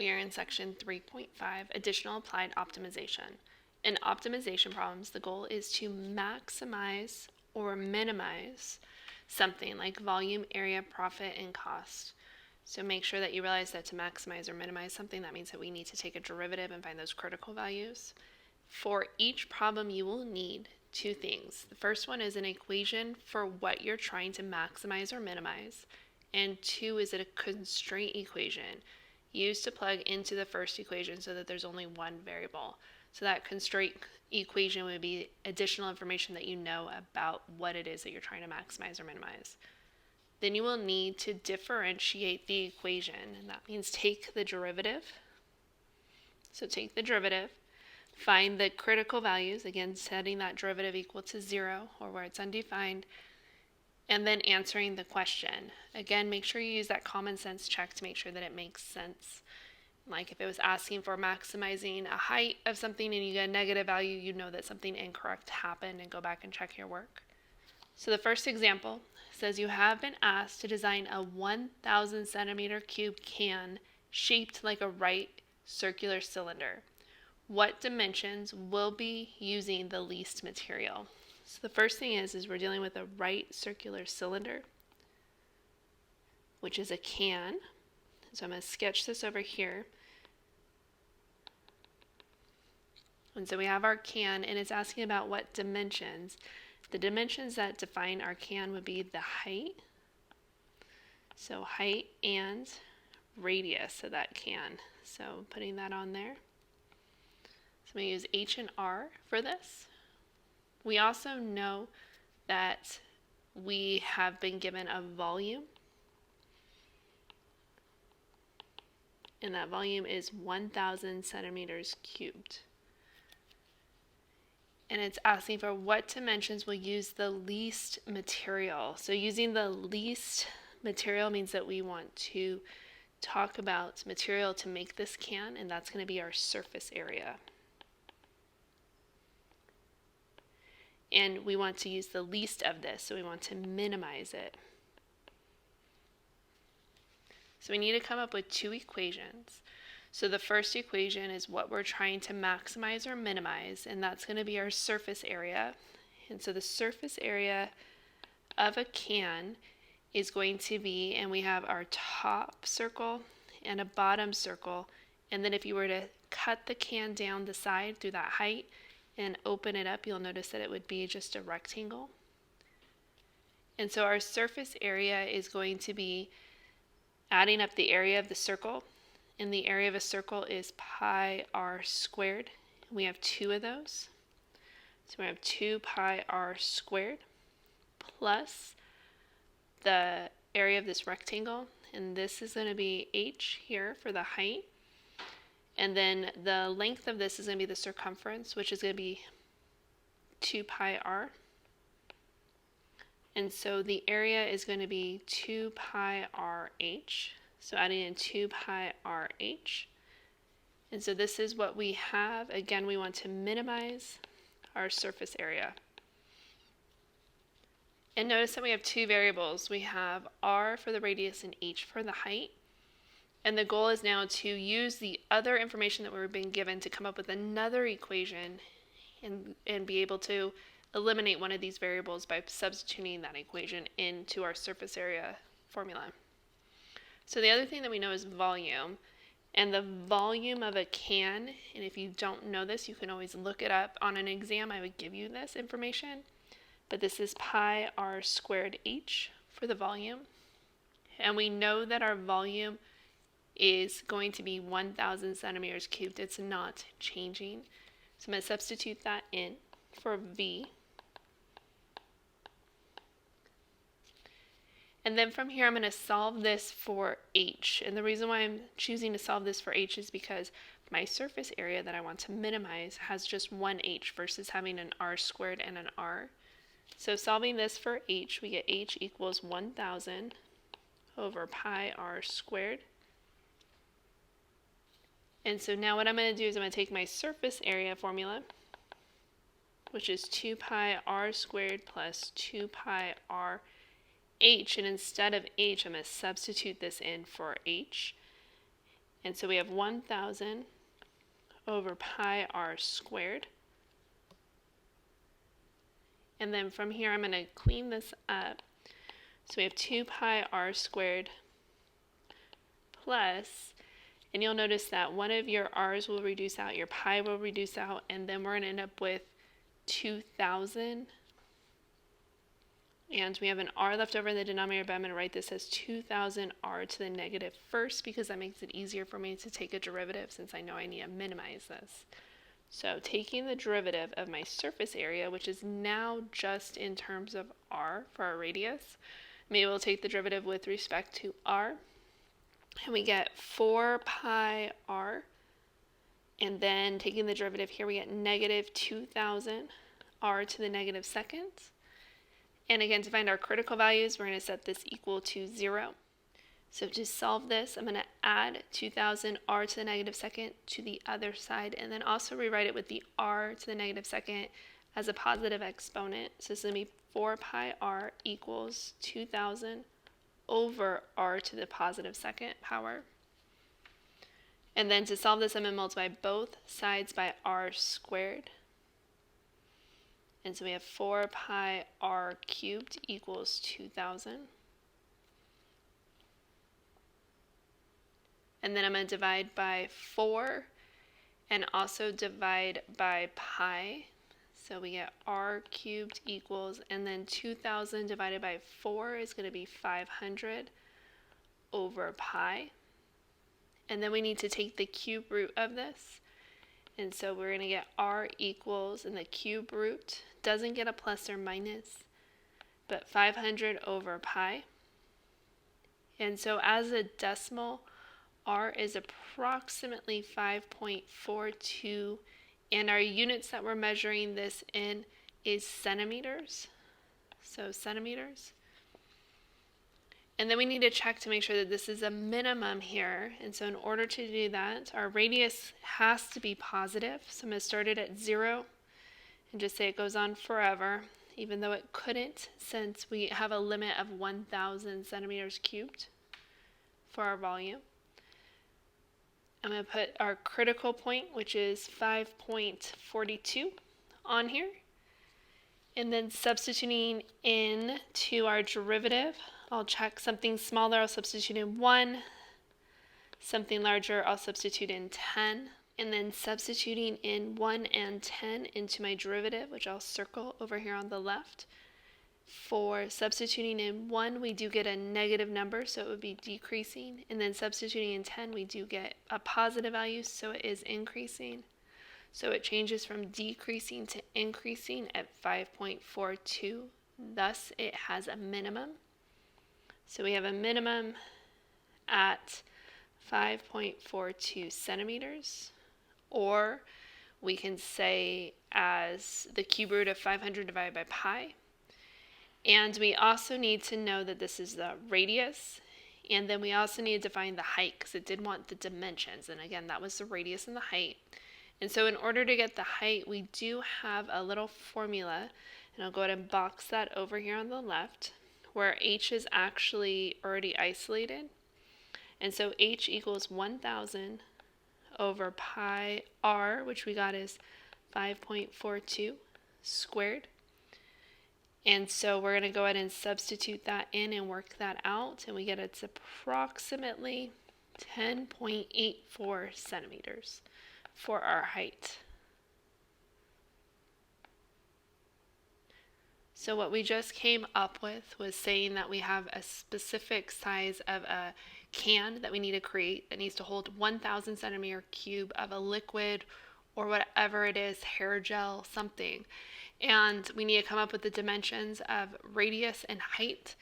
We are in section 3.5, additional applied optimization. In optimization problems, the goal is to maximize or minimize something like volume, area, profit, and cost. So make sure that you realize that to maximize or minimize something, that means that we need to take a derivative and find those critical values. For each problem, you will need two things. The first one is an equation for what you're trying to maximize or minimize, and two is a constraint equation used to plug into the first equation so that there's only one variable. So that constraint equation would be additional information that you know about what it is that you're trying to maximize or minimize. Then you will need to differentiate the equation, and that means take the derivative. So take the derivative, find the critical values, again setting that derivative equal to 0 or where it's undefined, and then answering the question. Again, make sure you use that common sense check to make sure that it makes sense. Like if it was asking for maximizing a height of something and you get a negative value, you know that something incorrect happened and go back and check your work. So the first example says you have been asked to design a 1,000 centimeter cube can shaped like a right circular cylinder. What dimensions will be using the least material? So the first thing is we're dealing with a right circular cylinder, which is a can. So I'm going to sketch this over here. And so we have our can, and it's asking about what dimensions. The dimensions that define our can would be the height. So height and radius of that can. So putting that on there. So I'm going to use H and R for this. We also know that we have been given a volume, and that volume is 1,000 centimeters cubed. And it's asking for what dimensions will use the least material. So using the least material means that we want to talk about material to make this can, and that's going to be our surface area. And we want to use the least of this, so we want to minimize it. So we need to come up with two equations. So the first equation is what we're trying to maximize or minimize, and that's going to be our surface area. And so the surface area of a can is going to be, and we have our top circle and a bottom circle, and then if you were to cut the can down the side through that height and open it up, you'll notice that it would be just a rectangle. And so our surface area is going to be adding up the area of the circle, and the area of a circle is pi r squared. We have two of those. So we have 2 pi r squared plus the area of this rectangle, and this is going to be h here for the height. And then the length of this is going to be the circumference, which is going to be 2 pi r. And so the area is going to be 2 pi r h. So adding in 2 pi r h. And so this is what we have. Again, we want to minimize our surface area. And notice that we have two variables. We have r for the radius and h for the height. And the goal is now to use the other information that we've been given to come up with another equation and be able to eliminate one of these variables by substituting that equation into our surface area formula. So the other thing that we know is volume. And the volume of a can, and if you don't know this, you can always look it up. On an exam, I would give you this information. But this is pi r squared h for the volume. And we know that our volume is going to be 1,000 centimeters cubed. It's not changing. So I'm going to substitute that in for V. And then from here, I'm going to solve this for H. And the reason why I'm choosing to solve this for H is because my surface area that I want to minimize has just one H versus having an R squared and an R. So solving this for H, we get H equals 1,000 over pi R squared. And so now what I'm going to do is I'm going to take my surface area formula, which is 2 pi r squared plus 2 pi r h, and instead of h, I'm going to substitute this in for h. And so we have 1,000 over pi r squared. And then from here, I'm going to clean this up. So we have 2 pi r squared plus, and you'll notice that one of your r's will reduce out, your pi will reduce out, and then we're going to end up with 2,000. And we have an r left over in the denominator, but I'm going to write this as 2,000 r to the negative first because that makes it easier for me to take a derivative since I know I need to minimize this. So taking the derivative of my surface area, which is now just in terms of r for our radius, I'm able to take the derivative with respect to r, and we get 4 pi r, and then taking the derivative here, we get negative 2,000 r to the negative second. And again, to find our critical values, we're going to set this equal to 0. So to solve this, I'm going to add 2,000 r to the negative second to the other side, and then also rewrite it with the r to the negative second as a positive exponent. So this is going to be 4 pi r equals 2,000 over r to the positive second power. And then to solve this, I'm going to multiply both sides by r squared. And so we have 4 pi r cubed equals 2,000. And then I'm going to divide by 4 and also divide by pi. So we get r cubed equals, and then 2,000 divided by 4 is going to be 500 over pi. And then we need to take the cube root of this. And so we're going to get r equals, and the cube root doesn't get a plus or minus, but 500 over pi. And so as a decimal, r is approximately 5.42, and our units that we're measuring this in is centimeters. So centimeters. And then we need to check to make sure that this is a minimum here. And so in order to do that, our radius has to be positive. So I'm going to start it at 0 and just say it goes on forever, even though it couldn't, since we have a limit of 1,000 centimeters cubed for our volume. I'm going to put our critical point, which is 5.42, on here. And then substituting in to our derivative, I'll check something smaller, I'll substitute in 1. Something larger, I'll substitute in 10. And then substituting in 1 and 10 into my derivative, which I'll circle over here on the left. For substituting in 1, we do get a negative number, so it would be decreasing. And then substituting in 10, we do get a positive value, so it is increasing. So it changes from decreasing to increasing at 5.42. Thus, it has a minimum. So we have a minimum at 5.42 centimeters, or we can say as the cube root of 500 divided by pi. And we also need to know that this is the radius, and then we also need to find the height because it did want the dimensions, and again that was the radius and the height. And so in order to get the height, we do have a little formula, and I'll go ahead and box that over here on the left, where h is actually already isolated. And so h equals 1,000 over pi r, which we got is 5.42 squared. And so we're going to go ahead and substitute that in and work that out, and we get it's approximately 10.84 centimeters for our height. So what we just came up with was saying that we have a specific size of a can that we need to create that needs to hold 1,000 centimeter cube of a liquid or whatever it is, hair gel, something. And we need to come up with the dimensions of radius and height.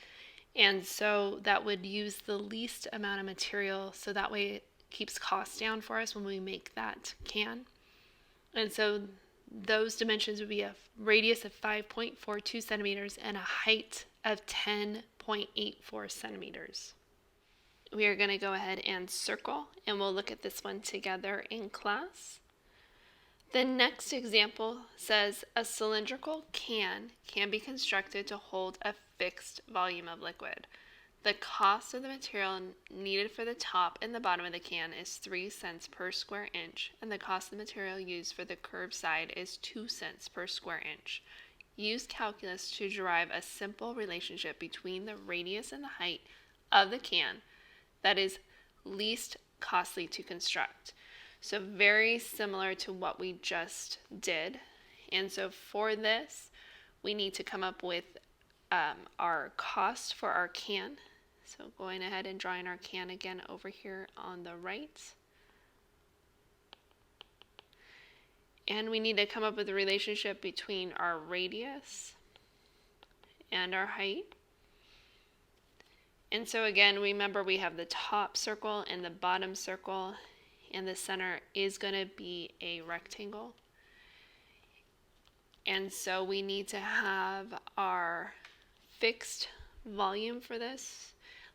And so that would use the least amount of material, so that way it keeps costs down for us when we make that can. And so those dimensions would be a radius of 5.42 centimeters and a height of 10.84 centimeters. We are going to go ahead and circle, and we'll look at this one together in class. The next example says a cylindrical can be constructed to hold a fixed volume of liquid. The cost of the material needed for the top and the bottom of the can is 3 cents per square inch, and the cost of the material used for the curved side is 2 cents per square inch. Use calculus to derive a simple relationship between the radius and the height of the can that is least costly to construct. So very similar to what we just did. And so for this, we need to come up with our cost for our can. So going ahead and drawing our can again over here on the right. And we need to come up with a relationship between our radius and our height. And so again, remember we have the top circle and the bottom circle, and the center is going to be a rectangle. And so we need to have our fixed volume for this.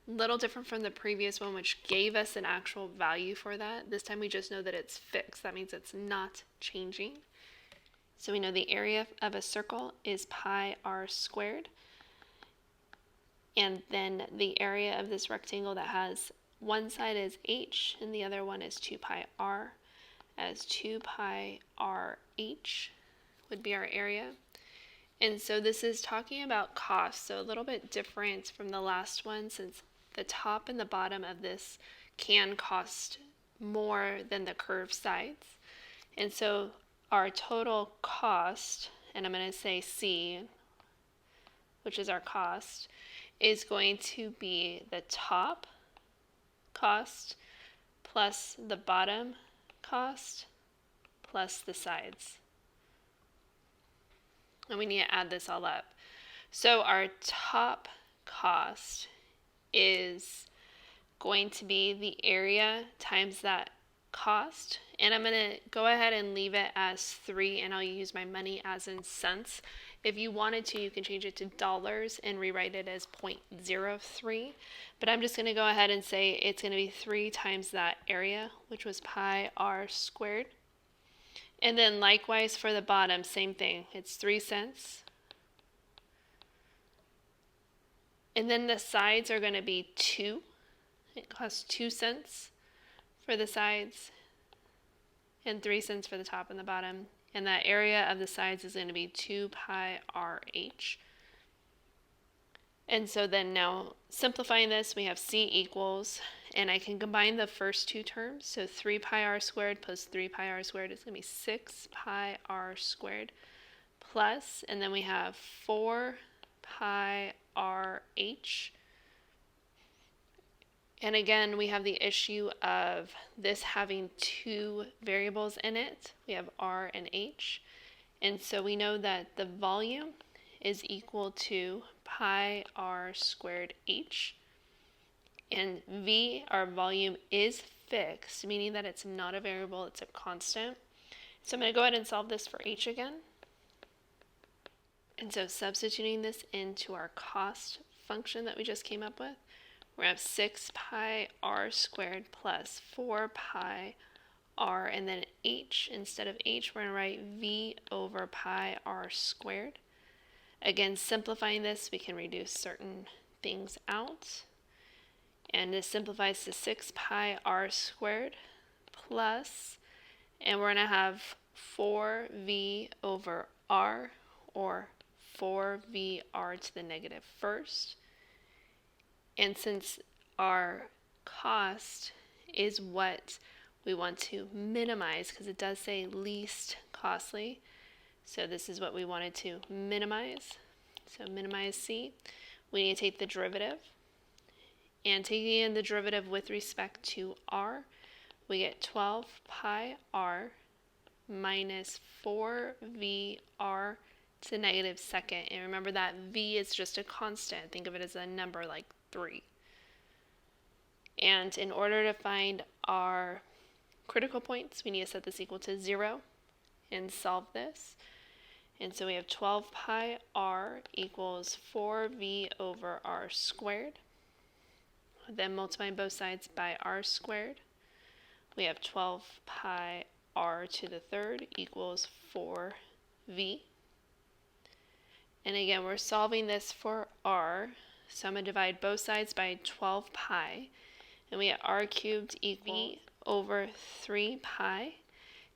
Little different from the previous one, which gave us an actual value for that. This time we just know that it's fixed. That means it's not changing. So we know the area of a circle is pi r squared. And then the area of this rectangle that has one side is h and the other one is 2 pi r, as 2 pi r h would be our area. And so this is talking about cost, so a little bit different from the last one, since the top and the bottom of this can cost more than the curved sides. And so our total cost, and I'm going to say C, which is our cost, is going to be the top cost plus the bottom cost plus the sides. And we need to add this all up. So our top cost is going to be the area times that cost. And I'm going to go ahead and leave it as 3, and I'll use my money as in cents. If you wanted to, you can change it to dollars and rewrite it as 0.03. But I'm just going to go ahead and say it's going to be 3 times that area, which was pi r squared. And then likewise for the bottom, same thing. It's 3 cents. And then the sides are going to be 2. It costs 2 cents for the sides and 3 cents for the top and the bottom. And that area of the sides is going to be 2 pi r h. And so then now simplifying this, we have C equals, and I can combine the first two terms. So 3 pi r squared plus 3 pi r squared is going to be 6 pi r squared plus, and then we have 4 pi r h. And again, we have the issue of this having 2 variables in it. We have r and h. And so we know that the volume is equal to pi r squared h. And v, our volume, is fixed, meaning that it's not a variable, it's a constant. So I'm going to go ahead and solve this for h again. And so substituting this into our cost function that we just came up with, we're going to have 6 pi r squared plus 4 pi r, and then h. Instead of h, we're going to write v over pi r squared. Again, simplifying this, we can reduce certain things out. And this simplifies to 6 pi r squared plus, and we're going to have 4v over r, or 4vr to the negative first. And since our cost is what we want to minimize, because it does say least costly, so this is what we wanted to minimize. So minimize C. We need to take the derivative. And taking in the derivative with respect to r, we get 12 pi r minus 4vr to the negative second. And remember that v is just a constant. Think of it as a number like 3. And in order to find our critical points, we need to set this equal to 0 and solve this. And so we have 12 pi r equals 4v over r squared. Then multiplying both sides by r squared, we have 12 pi r to the third equals 4v. And again, we're solving this for r. So I'm going to divide both sides by 12 pi, and we get r cubed equals v over 3 pi.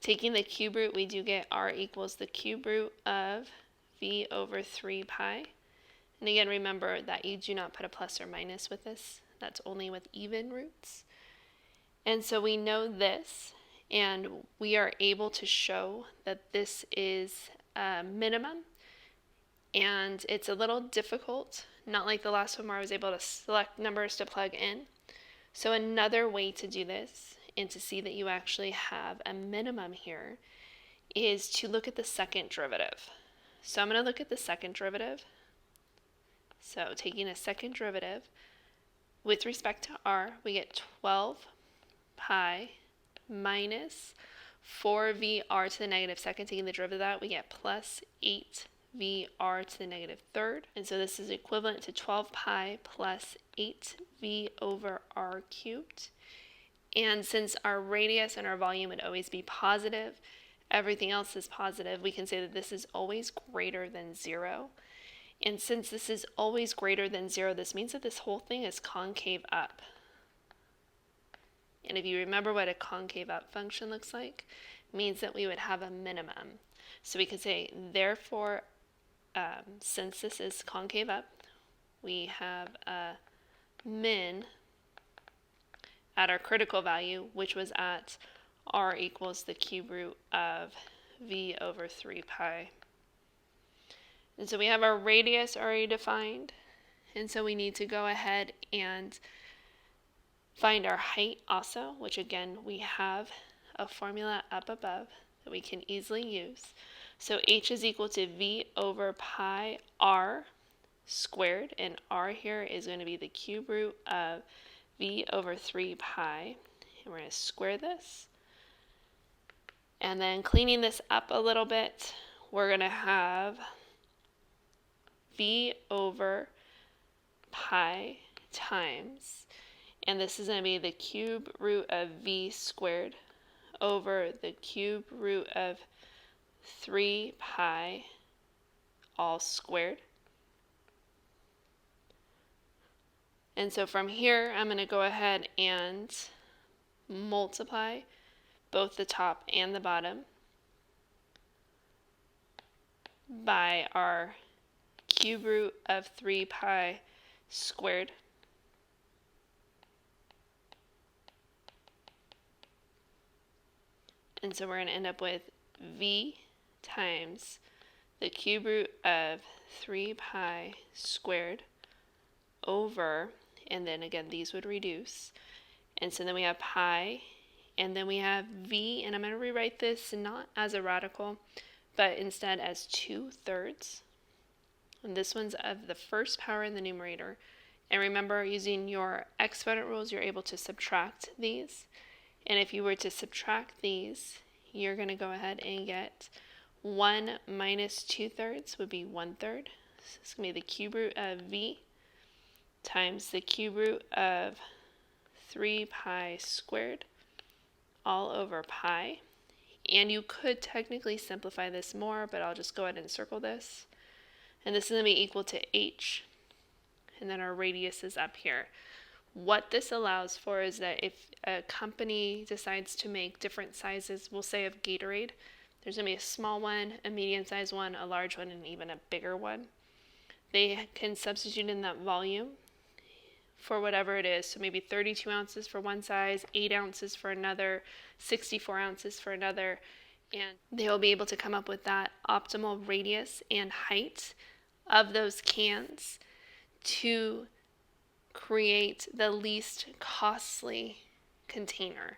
Taking the cube root, we do get r equals the cube root of v over 3 pi. And again, remember that you do not put a plus or minus with this. That's only with even roots. And so we know this, and we are able to show that this is a minimum. And it's a little difficult, not like the last one where I was able to select numbers to plug in. So another way to do this, and to see that you actually have a minimum here, is to look at the second derivative. So I'm going to look at the second derivative. So taking a second derivative, with respect to r, we get 12 pi minus 4vr to the negative second. Taking the derivative of that, we get plus 8vr to the negative third. And so this is equivalent to 12 pi plus 8v over r cubed. And since our radius and our volume would always be positive, everything else is positive, we can say that this is always greater than 0. And since this is always greater than 0, this means that this whole thing is concave up. And if you remember what a concave up function looks like, it means that we would have a minimum. So we could say, therefore, since this is concave up, we have a min at our critical value, which was at r equals the cube root of v over 3 pi. And so we have our radius already defined, and so we need to go ahead and find our height also, which again, we have a formula up above that we can easily use. So h is equal to v over pi r squared, and r here is going to be the cube root of v over 3 pi, and we're going to square this. And then cleaning this up a little bit, we're going to have v over pi times, and this is going to be the cube root of v squared over the cube root of 3 pi all squared. And so from here, I'm going to go ahead and multiply both the top and the bottom by our cube root of 3 pi squared. And so we're going to end up with v times the cube root of 3 pi squared over, and then again these would reduce, and so then we have pi, and then we have v, and I'm going to rewrite this not as a radical, but instead as 2/3. And this one's of the first power in the numerator. And remember, using your exponent rules, you're able to subtract these. And if you were to subtract these, you're going to go ahead and get 1 minus 2/3 would be 1/3. So it's going to be the cube root of v times the cube root of 3 pi squared all over pi. And you could technically simplify this more, but I'll just go ahead and circle this. And this is going to be equal to h, and then our radius is up here. What this allows for is that if a company decides to make different sizes, we'll say of Gatorade, there's going to be a small one, a medium-sized one, a large one, and even a bigger one. They can substitute in that volume for whatever it is. So maybe 32 ounces for one size, 8 ounces for another, 64 ounces for another, and they will be able to come up with that optimal radius and height of those cans to create the least costly container.